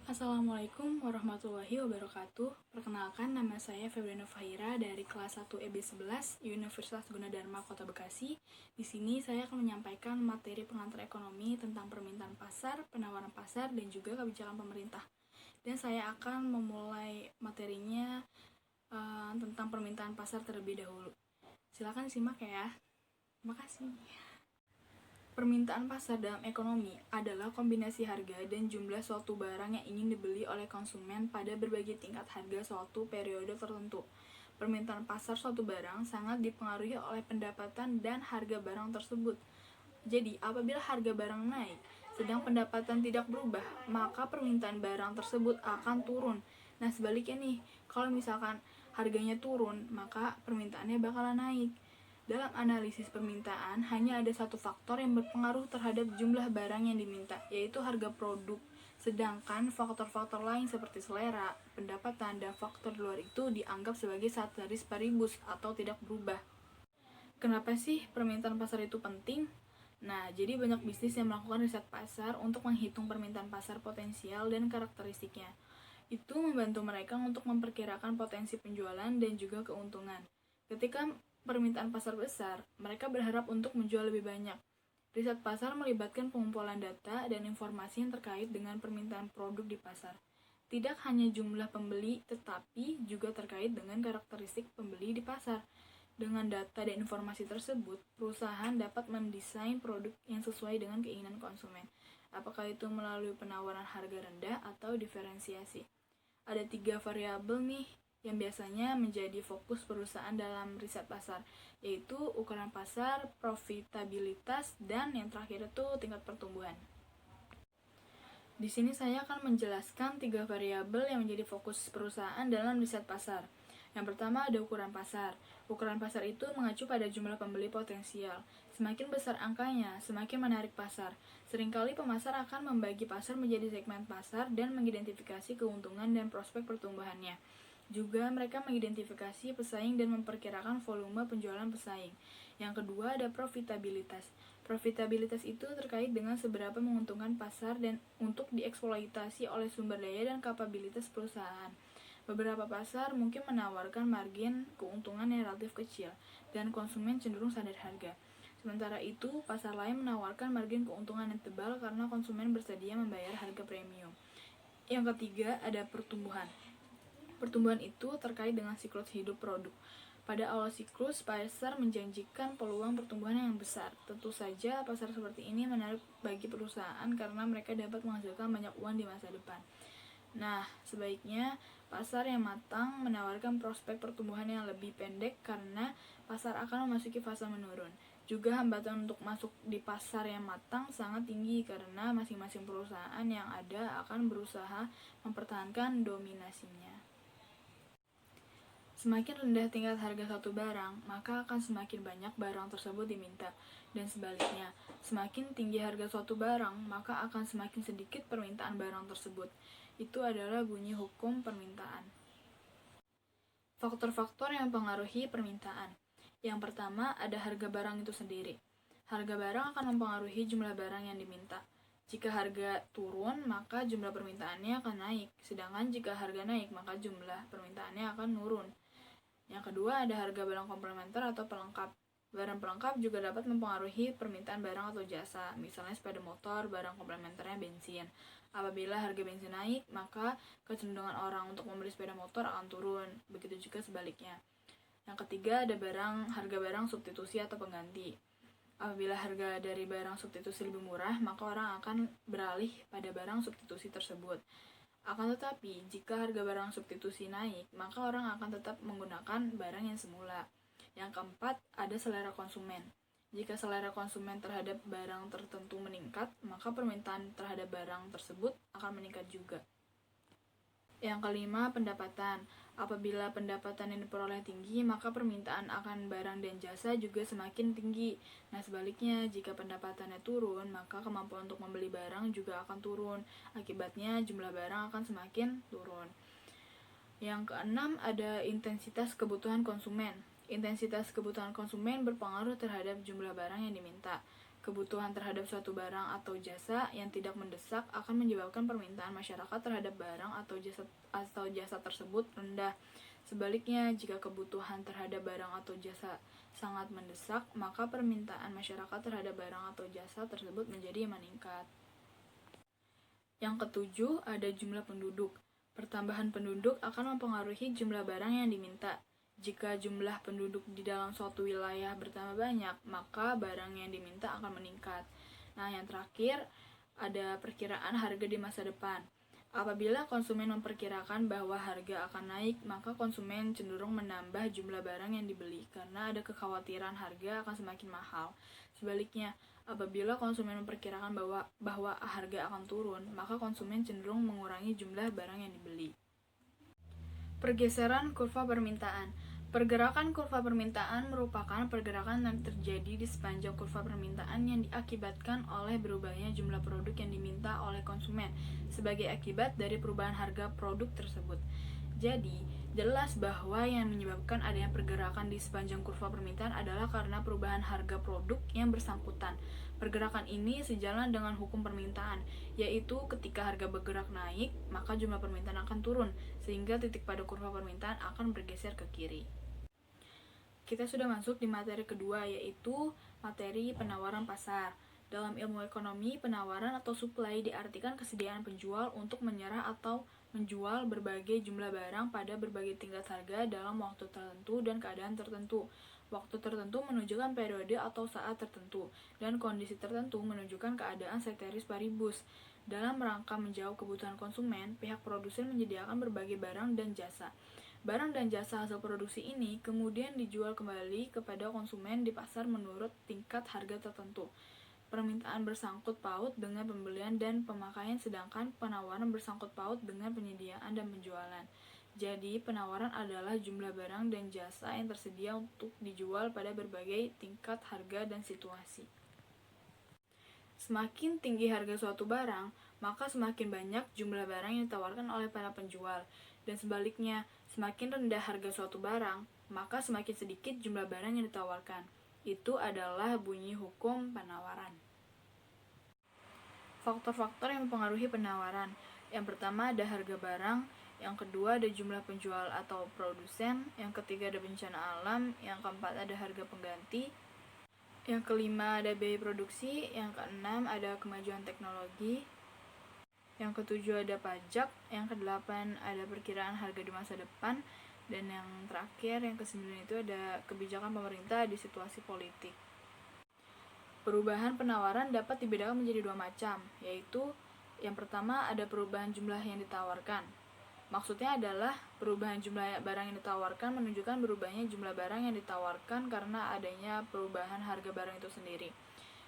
Assalamualaikum warahmatullahi wabarakatuh. Perkenalkan, nama saya Febriana Fahira dari kelas 1 EB11 Universitas Gunadarma Kota Bekasi. Di sini saya akan menyampaikan materi pengantar ekonomi tentang permintaan pasar, penawaran pasar, dan juga kebijakan pemerintah. Dan saya akan memulai materinya tentang permintaan pasar terlebih dahulu. Silakan disimak ya. Terima kasih. Permintaan pasar dalam ekonomi adalah kombinasi harga dan jumlah suatu barang yang ingin dibeli oleh konsumen pada berbagai tingkat harga suatu periode tertentu. Permintaan pasar suatu barang sangat dipengaruhi oleh pendapatan dan harga barang tersebut. Jadi, apabila harga barang naik, sedang pendapatan tidak berubah, maka permintaan barang tersebut akan turun. Nah, sebaliknya nih, kalau misalkan harganya turun, maka permintaannya bakalan naik. Dalam analisis permintaan, hanya ada satu faktor yang berpengaruh terhadap jumlah barang yang diminta, yaitu harga produk. Sedangkan faktor-faktor lain seperti selera, pendapatan, dan faktor luar itu dianggap sebagai ceteris paribus atau tidak berubah. Kenapa sih permintaan pasar itu penting? Nah, jadi banyak bisnis yang melakukan riset pasar untuk menghitung permintaan pasar potensial dan karakteristiknya. Itu membantu mereka untuk memperkirakan potensi penjualan dan juga keuntungan. Ketika permintaan pasar besar, mereka berharap untuk menjual lebih banyak. Riset pasar melibatkan pengumpulan data dan informasi yang terkait dengan permintaan produk di pasar. Tidak hanya jumlah pembeli, tetapi juga terkait dengan karakteristik pembeli di pasar. Dengan data dan informasi tersebut, perusahaan dapat mendesain produk yang sesuai dengan keinginan konsumen. Apakah itu melalui penawaran harga rendah atau diferensiasi. Ada 3 variabel nih yang biasanya menjadi fokus perusahaan dalam riset pasar, yaitu ukuran pasar, profitabilitas, dan yang terakhir itu tingkat pertumbuhan. Di sini saya akan menjelaskan 3 variabel yang menjadi fokus perusahaan dalam riset pasar. Yang pertama ada ukuran pasar. Ukuran pasar itu mengacu pada jumlah pembeli potensial. Semakin besar angkanya, semakin menarik pasar. Seringkali pemasar akan membagi pasar menjadi segmen pasar dan mengidentifikasi keuntungan dan prospek pertumbuhannya. Juga mereka mengidentifikasi pesaing dan memperkirakan volume penjualan pesaing. Yang kedua ada profitabilitas. Profitabilitas itu terkait dengan seberapa menguntungkan pasar dan untuk dieksploitasi oleh sumber daya dan kapabilitas perusahaan. Beberapa pasar mungkin menawarkan margin keuntungan yang relatif kecil dan konsumen cenderung sadar harga. Sementara itu, pasar lain menawarkan margin keuntungan yang tebal karena konsumen bersedia membayar harga premium. Yang ketiga ada pertumbuhan. Pertumbuhan itu terkait dengan siklus hidup produk. Pada awal siklus, pasar menjanjikan peluang pertumbuhan yang besar. Tentu saja, pasar seperti ini menarik bagi perusahaan karena mereka dapat menghasilkan banyak uang di masa depan. Nah, sebaiknya pasar yang matang menawarkan prospek pertumbuhan yang lebih pendek karena pasar akan memasuki fase menurun. Juga hambatan untuk masuk di pasar yang matang sangat tinggi karena masing-masing perusahaan yang ada akan berusaha mempertahankan dominasinya. Semakin rendah tingkat harga satu barang, maka akan semakin banyak barang tersebut diminta. Dan sebaliknya, semakin tinggi harga suatu barang, maka akan semakin sedikit permintaan barang tersebut. Itu adalah bunyi hukum permintaan. Faktor-faktor yang mempengaruhi permintaan. Yang pertama, ada harga barang itu sendiri. Harga barang akan mempengaruhi jumlah barang yang diminta. Jika harga turun, maka jumlah permintaannya akan naik. Sedangkan jika harga naik, maka jumlah permintaannya akan turun. Yang kedua ada harga barang komplementer atau pelengkap. Barang pelengkap juga dapat mempengaruhi permintaan barang atau jasa, misalnya sepeda motor, barang komplementernya bensin. Apabila harga bensin naik, maka kecenderungan orang untuk membeli sepeda motor akan turun, begitu juga sebaliknya. Yang ketiga ada harga barang substitusi atau pengganti. Apabila harga dari barang substitusi lebih murah, maka orang akan beralih pada barang substitusi tersebut. Akan tetapi, jika harga barang substitusi naik, maka orang akan tetap menggunakan barang yang semula. Yang keempat, ada selera konsumen. Jika selera konsumen terhadap barang tertentu meningkat, maka permintaan terhadap barang tersebut akan meningkat juga. Yang kelima, pendapatan. Apabila pendapatan yang diperoleh tinggi, maka permintaan akan barang dan jasa juga semakin tinggi. Nah, sebaliknya, jika pendapatannya turun, maka kemampuan untuk membeli barang juga akan turun. Akibatnya, jumlah barang akan semakin turun. Yang keenam, ada intensitas kebutuhan konsumen. Intensitas kebutuhan konsumen berpengaruh terhadap jumlah barang yang diminta. Kebutuhan terhadap suatu barang atau jasa yang tidak mendesak akan menyebabkan permintaan masyarakat terhadap barang atau jasa tersebut rendah. Sebaliknya, jika kebutuhan terhadap barang atau jasa sangat mendesak, maka permintaan masyarakat terhadap barang atau jasa tersebut menjadi meningkat. Yang ketujuh, ada jumlah penduduk. Pertambahan penduduk akan mempengaruhi jumlah barang yang diminta. Jika jumlah penduduk di dalam suatu wilayah bertambah banyak, maka barang yang diminta akan meningkat. Nah, yang terakhir, ada perkiraan harga di masa depan. Apabila konsumen memperkirakan bahwa harga akan naik, maka konsumen cenderung menambah jumlah barang yang dibeli karena ada kekhawatiran harga akan semakin mahal. Sebaliknya, apabila konsumen memperkirakan bahwa harga akan turun, maka konsumen cenderung mengurangi jumlah barang yang dibeli. Pergeseran kurva permintaan. Pergerakan kurva permintaan merupakan pergerakan yang terjadi di sepanjang kurva permintaan yang diakibatkan oleh berubahnya jumlah produk yang diminta oleh konsumen sebagai akibat dari perubahan harga produk tersebut. Jadi, jelas bahwa yang menyebabkan adanya pergerakan di sepanjang kurva permintaan adalah karena perubahan harga produk yang bersangkutan. Pergerakan ini sejalan dengan hukum permintaan, yaitu ketika harga bergerak naik, maka jumlah permintaan akan turun, sehingga titik pada kurva permintaan akan bergeser ke kiri. Kita sudah masuk di materi kedua, yaitu materi penawaran pasar. Dalam ilmu ekonomi, penawaran atau supply diartikan kesediaan penjual untuk menyerah atau menjual berbagai jumlah barang pada berbagai tingkat harga dalam waktu tertentu dan keadaan tertentu. Waktu tertentu menunjukkan periode atau saat tertentu, dan kondisi tertentu menunjukkan keadaan ceteris paribus. Dalam rangka menjawab kebutuhan konsumen, pihak produsen menyediakan berbagai barang dan jasa. Barang dan jasa hasil produksi ini kemudian dijual kembali kepada konsumen di pasar menurut tingkat harga tertentu. Permintaan bersangkut paut dengan pembelian dan pemakaian, sedangkan penawaran bersangkut paut dengan penyediaan dan penjualan. Jadi, penawaran adalah jumlah barang dan jasa yang tersedia untuk dijual pada berbagai tingkat harga dan situasi. Semakin tinggi harga suatu barang, maka semakin banyak jumlah barang yang ditawarkan oleh para penjual. Dan sebaliknya, semakin rendah harga suatu barang, maka semakin sedikit jumlah barang yang ditawarkan. Itu adalah bunyi hukum penawaran. Faktor-faktor yang mempengaruhi penawaran. Yang pertama ada harga barang, yang kedua ada jumlah penjual atau produsen, yang ketiga ada bencana alam, yang keempat ada harga pengganti, yang kelima ada biaya produksi, yang keenam ada kemajuan teknologi, yang ketujuh ada pajak, yang kedelapan ada perkiraan harga di masa depan, dan yang terakhir, yang kesembilan itu ada kebijakan pemerintah di situasi politik. Perubahan penawaran dapat dibedakan menjadi dua macam, yaitu yang pertama ada perubahan jumlah yang ditawarkan. Maksudnya adalah perubahan jumlah barang yang ditawarkan menunjukkan berubahnya jumlah barang yang ditawarkan karena adanya perubahan harga barang itu sendiri.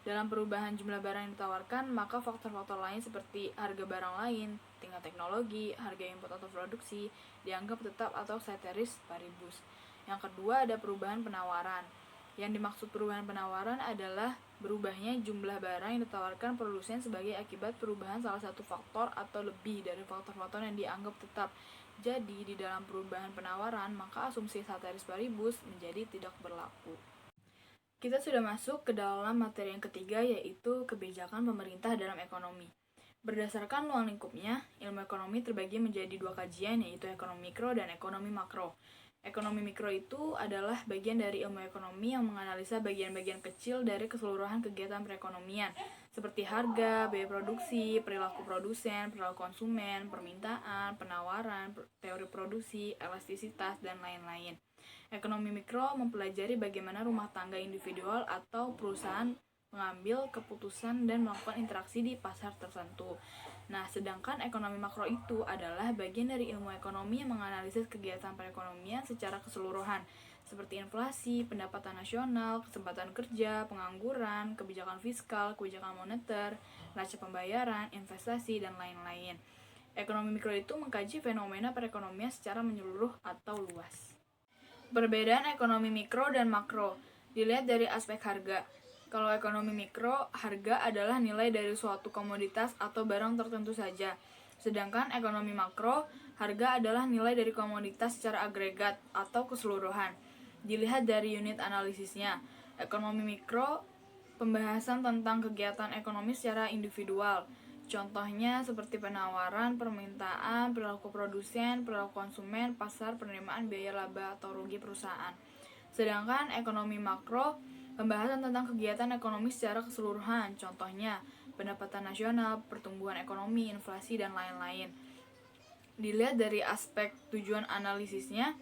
Dalam perubahan jumlah barang yang ditawarkan, maka faktor-faktor lain seperti harga barang lain, tingkat teknologi, harga input atau produksi, dianggap tetap atau ceteris paribus. Yang kedua ada perubahan penawaran. Yang dimaksud perubahan penawaran adalah berubahnya jumlah barang yang ditawarkan produsen sebagai akibat perubahan salah satu faktor atau lebih dari faktor-faktor yang dianggap tetap. Jadi, di dalam perubahan penawaran, maka asumsi ceteris paribus menjadi tidak berlaku. Kita sudah masuk ke dalam materi yang ketiga, yaitu kebijakan pemerintah dalam ekonomi. Berdasarkan ruang lingkupnya, ilmu ekonomi terbagi menjadi dua kajian, yaitu ekonomi mikro dan ekonomi makro. Ekonomi mikro itu adalah bagian dari ilmu ekonomi yang menganalisa bagian-bagian kecil dari keseluruhan kegiatan perekonomian, seperti harga, biaya produksi, perilaku produsen, perilaku konsumen, permintaan, penawaran, teori produksi, elastisitas, dan lain-lain. Ekonomi mikro mempelajari bagaimana rumah tangga individual atau perusahaan mengambil keputusan dan melakukan interaksi di pasar tertentu. Nah, sedangkan ekonomi makro itu adalah bagian dari ilmu ekonomi yang menganalisis kegiatan perekonomian secara keseluruhan, seperti inflasi, pendapatan nasional, kesempatan kerja, pengangguran, kebijakan fiskal, kebijakan moneter, neraca pembayaran, investasi, dan lain-lain. Ekonomi mikro itu mengkaji fenomena perekonomian secara menyeluruh atau luas. Perbedaan ekonomi mikro dan makro dilihat dari aspek harga. Kalau ekonomi mikro, harga adalah nilai dari suatu komoditas atau barang tertentu saja. Sedangkan ekonomi makro, harga adalah nilai dari komoditas secara agregat atau keseluruhan. Dilihat dari unit analisisnya, ekonomi mikro Pembahasan tentang kegiatan ekonomi secara individual. Contohnya seperti penawaran, permintaan, perilaku produsen, perilaku konsumen, pasar, penerimaan biaya laba atau rugi perusahaan. Sedangkan ekonomi makro, pembahasan tentang kegiatan ekonomi secara keseluruhan. Contohnya pendapatan nasional, pertumbuhan ekonomi, inflasi, dan lain-lain. Dilihat dari aspek tujuan analisisnya,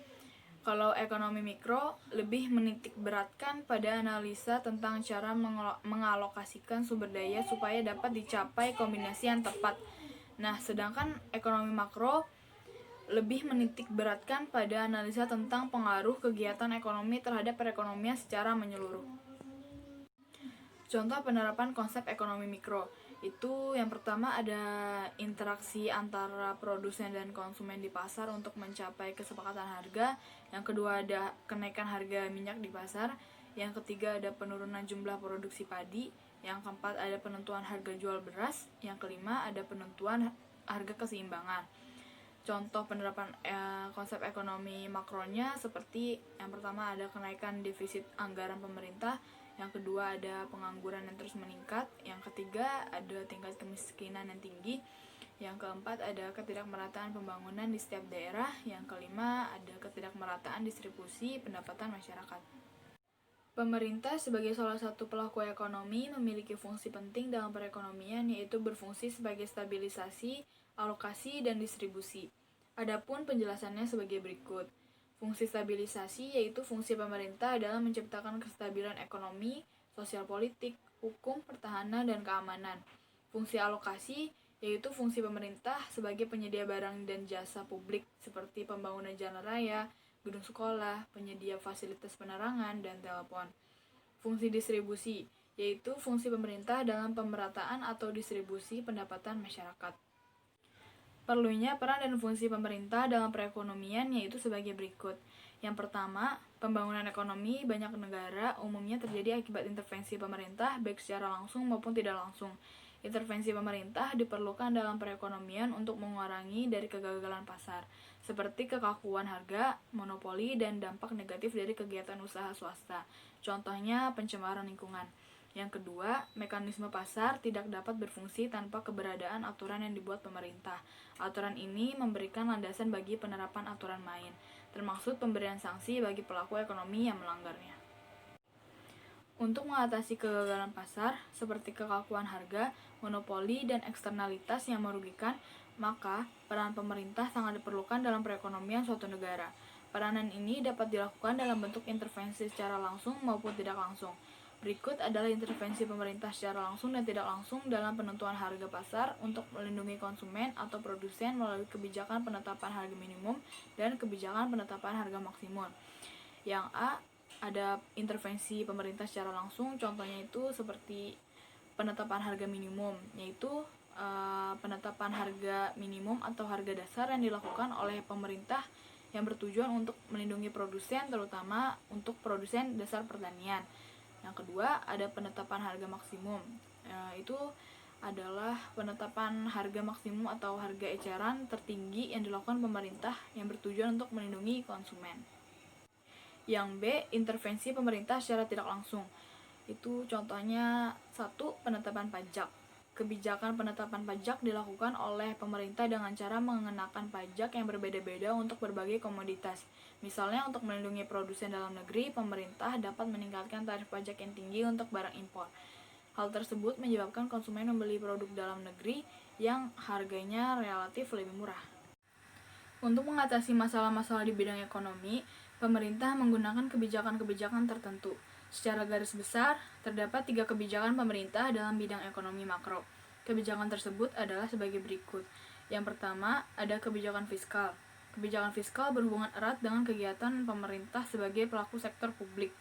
kalau ekonomi mikro lebih menitik beratkan pada analisa tentang cara mengalokasikan sumber daya supaya dapat dicapai kombinasi yang tepat. Nah, sedangkan ekonomi makro lebih menitik beratkan pada analisa tentang pengaruh kegiatan ekonomi terhadap perekonomian secara menyeluruh. Contoh penerapan konsep ekonomi mikro. Itu yang pertama ada interaksi antara produsen dan konsumen di pasar untuk mencapai kesepakatan harga. Yang kedua ada kenaikan harga minyak di pasar. Yang ketiga ada penurunan jumlah produksi padi. Yang keempat ada penentuan harga jual beras. Yang kelima ada penentuan harga keseimbangan. Contoh penerapan konsep ekonomi makronya seperti yang pertama ada kenaikan defisit anggaran pemerintah, yang kedua ada pengangguran yang terus meningkat, yang ketiga ada tingkat kemiskinan yang tinggi, yang keempat ada ketidakmerataan pembangunan di setiap daerah, yang kelima ada ketidakmerataan distribusi pendapatan masyarakat. Pemerintah sebagai salah satu pelaku ekonomi memiliki fungsi penting dalam perekonomian, yaitu berfungsi sebagai stabilisasi, alokasi, dan distribusi. Adapun penjelasannya sebagai berikut. Fungsi stabilisasi yaitu fungsi pemerintah dalam menciptakan kestabilan ekonomi, sosial politik, hukum, pertahanan, dan keamanan. Fungsi alokasi yaitu fungsi pemerintah sebagai penyedia barang dan jasa publik seperti pembangunan jalan raya, gedung sekolah, penyedia fasilitas penerangan, dan telepon. Fungsi distribusi yaitu fungsi pemerintah dalam pemerataan atau distribusi pendapatan masyarakat. Perlunya peran dan fungsi pemerintah dalam perekonomian yaitu sebagai berikut. Yang pertama, pembangunan ekonomi banyak negara umumnya terjadi akibat intervensi pemerintah baik secara langsung maupun tidak langsung. Intervensi pemerintah diperlukan dalam perekonomian untuk mengurangi dari kegagalan pasar, seperti kekakuan harga, monopoli, dan dampak negatif dari kegiatan usaha swasta. Contohnya pencemaran lingkungan. Yang kedua, mekanisme pasar tidak dapat berfungsi tanpa keberadaan aturan yang dibuat pemerintah. Aturan ini memberikan landasan bagi penerapan aturan main, termasuk pemberian sanksi bagi pelaku ekonomi yang melanggarnya. Untuk mengatasi kegagalan pasar, seperti kekakuan harga, monopoli, dan eksternalitas yang merugikan, maka peran pemerintah sangat diperlukan dalam perekonomian suatu negara. Peranan ini dapat dilakukan dalam bentuk intervensi secara langsung maupun tidak langsung. Berikut adalah intervensi pemerintah secara langsung dan tidak langsung dalam penentuan harga pasar untuk melindungi konsumen atau produsen melalui kebijakan penetapan harga minimum dan kebijakan penetapan harga maksimum. Yang A, ada intervensi pemerintah secara langsung, contohnya itu seperti penetapan harga minimum, yaitu penetapan harga minimum atau harga dasar yang dilakukan oleh pemerintah yang bertujuan untuk melindungi produsen, terutama untuk produsen dasar pertanian. Yang kedua, ada penetapan harga maksimum. Itu adalah penetapan harga maksimum atau harga eceran tertinggi yang dilakukan pemerintah yang bertujuan untuk melindungi konsumen. Yang B, intervensi pemerintah secara tidak langsung. Itu contohnya 1. Penetapan pajak. Kebijakan penetapan pajak dilakukan oleh pemerintah dengan cara mengenakan pajak yang berbeda-beda untuk berbagai komoditas. Misalnya untuk melindungi produsen dalam negeri, pemerintah dapat meningkatkan tarif pajak yang tinggi untuk barang impor. Hal tersebut menyebabkan konsumen membeli produk dalam negeri yang harganya relatif lebih murah. Untuk mengatasi masalah-masalah di bidang ekonomi, pemerintah menggunakan kebijakan-kebijakan tertentu. Secara garis besar, terdapat 3 kebijakan pemerintah dalam bidang ekonomi makro. Kebijakan tersebut adalah sebagai berikut. Yang pertama, ada kebijakan fiskal. Kebijakan fiskal berhubungan erat dengan kegiatan pemerintah sebagai pelaku sektor publik.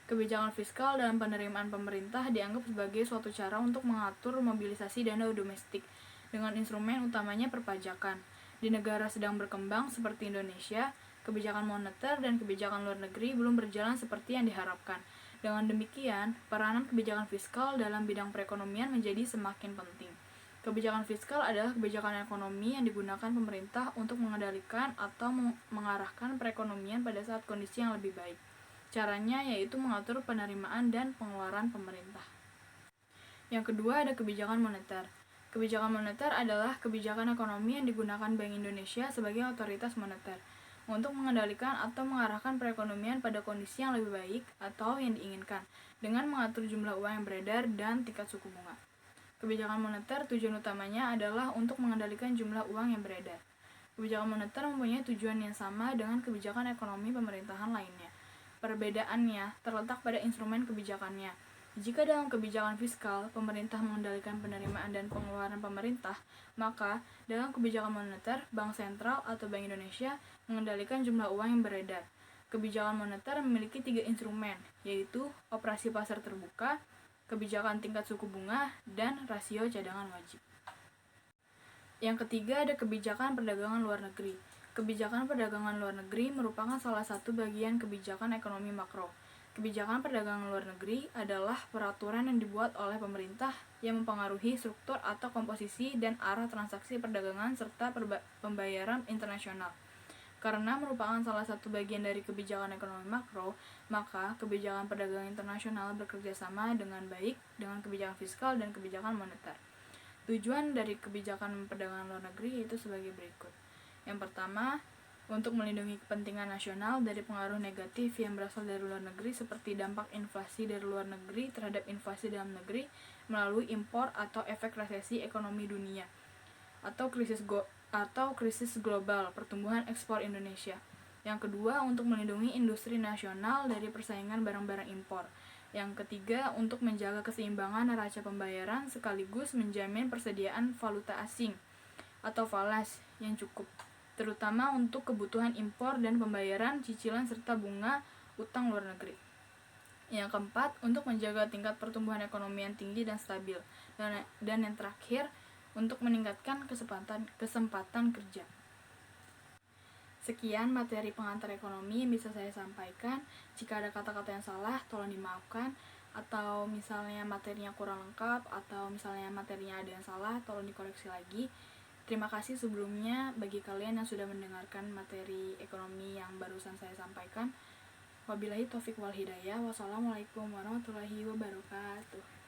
Kebijakan fiskal dalam penerimaan pemerintah dianggap sebagai suatu cara untuk mengatur mobilisasi dana domestik dengan instrumen utamanya perpajakan. Di negara sedang berkembang seperti Indonesia, kebijakan moneter dan kebijakan luar negeri belum berjalan seperti yang diharapkan. Dengan demikian, peranan kebijakan fiskal dalam bidang perekonomian menjadi semakin penting. Kebijakan fiskal adalah kebijakan ekonomi yang digunakan pemerintah untuk mengendalikan atau mengarahkan perekonomian pada saat kondisi yang lebih baik. Caranya yaitu mengatur penerimaan dan pengeluaran pemerintah. Yang kedua ada kebijakan moneter. Kebijakan moneter adalah kebijakan ekonomi yang digunakan Bank Indonesia sebagai otoritas moneter untuk mengendalikan atau mengarahkan perekonomian pada kondisi yang lebih baik atau yang diinginkan dengan mengatur jumlah uang yang beredar dan tingkat suku bunga. Kebijakan moneter tujuan utamanya adalah untuk mengendalikan jumlah uang yang beredar. Kebijakan moneter mempunyai tujuan yang sama dengan kebijakan ekonomi pemerintahan lainnya. Perbedaannya terletak pada instrumen kebijakannya. Jika dalam kebijakan fiskal, pemerintah mengendalikan penerimaan dan pengeluaran pemerintah, maka dalam kebijakan moneter, Bank Sentral atau Bank Indonesia mengendalikan jumlah uang yang beredar. Kebijakan moneter memiliki 3 instrumen, yaitu operasi pasar terbuka, kebijakan tingkat suku bunga, dan rasio cadangan wajib. Yang ketiga ada kebijakan perdagangan luar negeri. Kebijakan perdagangan luar negeri merupakan salah satu bagian kebijakan ekonomi makro. Kebijakan perdagangan luar negeri adalah peraturan yang dibuat oleh pemerintah yang mempengaruhi struktur atau komposisi dan arah transaksi perdagangan serta pembayaran internasional. Karena merupakan salah satu bagian dari kebijakan ekonomi makro, maka kebijakan perdagangan internasional bekerja sama dengan baik dengan kebijakan fiskal dan kebijakan moneter. Tujuan dari kebijakan perdagangan luar negeri itu sebagai berikut. Yang pertama, untuk melindungi kepentingan nasional dari pengaruh negatif yang berasal dari luar negeri seperti dampak inflasi dari luar negeri terhadap inflasi dalam negeri melalui impor atau efek resesi ekonomi dunia atau krisis global pertumbuhan ekspor Indonesia. Yang kedua, untuk melindungi industri nasional dari persaingan barang-barang impor. Yang ketiga, untuk menjaga keseimbangan neraca pembayaran sekaligus menjamin persediaan valuta asing atau falas yang cukup, terutama untuk kebutuhan impor dan pembayaran cicilan serta bunga utang luar negeri. Yang keempat, untuk menjaga tingkat pertumbuhan ekonomi yang tinggi dan stabil. Dan yang terakhir, untuk meningkatkan kesempatan kerja. Sekian materi pengantar ekonomi yang bisa saya sampaikan. Jika ada kata-kata yang salah, tolong dimaafkan. Atau misalnya materinya kurang lengkap, atau misalnya materinya ada yang salah, tolong dikoreksi lagi. Terima kasih sebelumnya bagi kalian yang sudah mendengarkan materi ekonomi yang barusan saya sampaikan. Wabillahi taufik wal hidayah. Wassalamualaikum warahmatullahi wabarakatuh.